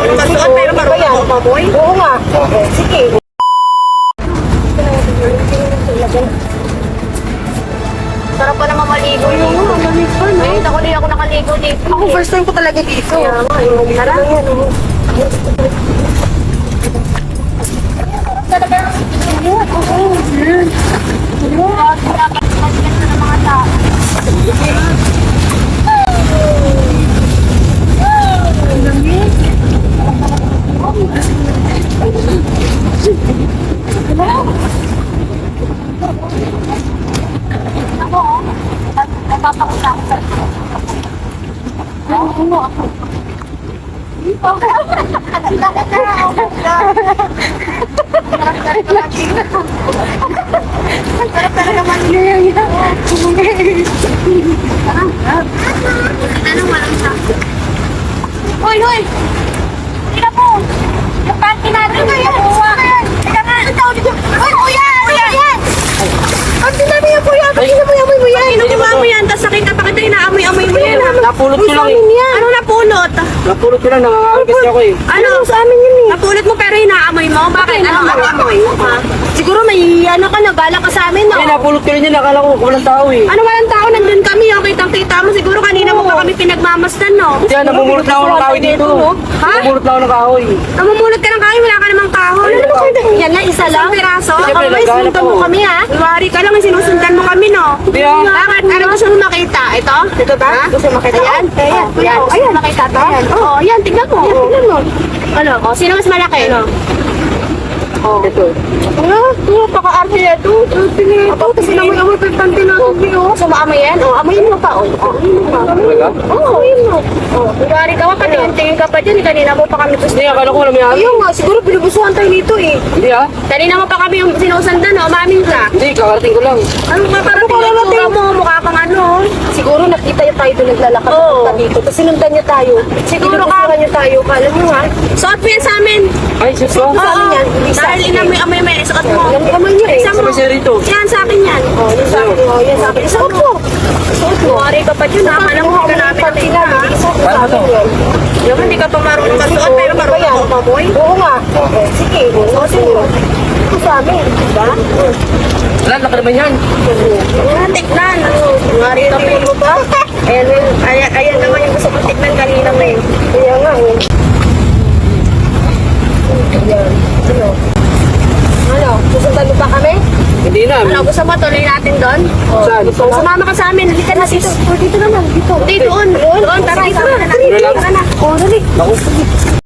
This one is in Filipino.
marunong magsuot, pero marunong kumamoy. Oo nga. Sige. Sarap pa naman maligo yun. Malamig pa, no? Ngayon ako din ako nakaligo dito. Ako, first time ko talaga dito. Kaya nga, tara. Sarap talaga maligo. Ano walang sa? Hoy, hoy! Tingnan mo! Yung panty natin na yan! Tingnan nga! Ikaw dito! Hoy, kuya! Kuya! Ang sinabi niya, kuya! Tingnan mo, amoy mo yan! Kinukuha mo yan, tapos nakita pa kita, inaamoy-amoy mo yan! Napulot ko lang eh. Ano napulot? Napulot ko lang, nangangagas ako eh. Ano? Sa amin yun eh. Napulot mo pero inaamoy mo? Bakit? Ano maamoy? Ha? Siguro may ano ka na, balak ka sa amin, no? Ay, napulot ko rin yun, nakala ko walang tao eh. Ano walang tao? Nandun kami, oh. Kitang-kita mo. Siguro kanina mo pa kami pinagmamasdan, no? Kaya namumulot na ako ng kahoy dito. Ha? Namumulot na ako ng kahoy. Namumulot ka ng kahoy, wala ka namang kahoy. Ano naman kayo? Yan na, isa lang. Isang piraso? Siyempre, May naghahanap sinusundan mo ako. kami, ha? Iwari ka lang, may sinusundan mo kami, no? Hindi ah. Bakit? Ano gusto mo makita? Ito? Ito ba? Gusto mo makita? Ayan. Ayan. Ayan. Ayan. Makita to? Oo, ayan. Tignan mo. Tignan mo. Ano? O, sino mas malaki? Ano? Oh. Ito. Ano? Paka-arte yan. Ito, kasi namoy-amoy pa yung panty natin. So, maamoy yan? O, amoyin mo pa. O, amoyin mo pa. Talaga? Oo, amoyin mo. O, kunwari ka, patingin-tingin ka pa dyan. Kanina mo pa kami gusto. Hindi, akala ko walang may Ayun nga, siguro binubusuhan tayo dito eh. Hindi ah. Kanina mo pa kami yung sinusundan, no? Mamin ka. Hindi, kakarating ko lang. Ano ka, parang pinagtura mo, mukha kang ano. Siguro nakita niya tayo doon naglalakad Oo. na dito. Tapos sinundan niya tayo. Siguro ka. Binubusuhan niya tayo. Kala mo ha? Suot mo yan sa amin. Ay, sus ko. Oo, amin yan, hindi sa dahil akin. inamoy-amoy mo yan, suot mo. Yung kamay niya eh. Isang mo. Sabay siya rito. Yan, sa akin yan. Oh, yung sabi ko. Yan sabi. Isuot mo. Isuot mo. Kuwari ka pa dyan, ha? Malamang ka namin Panty nakita, ha? namin. Isuot mo Paano sa amin to? yan. Yung hindi ka pa marunong magsuot, pero marunong kumamoy. Oo nga. Sige. Isuotin mo. Ito sa amin. Diba? Wala, nakaraman yan. Tignan. Kuwari kami. Ayan naman yung gusto kong tignan kanina mo eh. Kaya nga eh. Ayan. Ano? Susundan mo pa kami? Hindi na. Ano, gusto mo tuloy natin doon? Saan? Sumama ka sa amin. Halika na dito. Dito naman. Dito. Hindi, doon. Doon, tara. Tara na. Tara lang. Tara na. Oh, dali. Naku.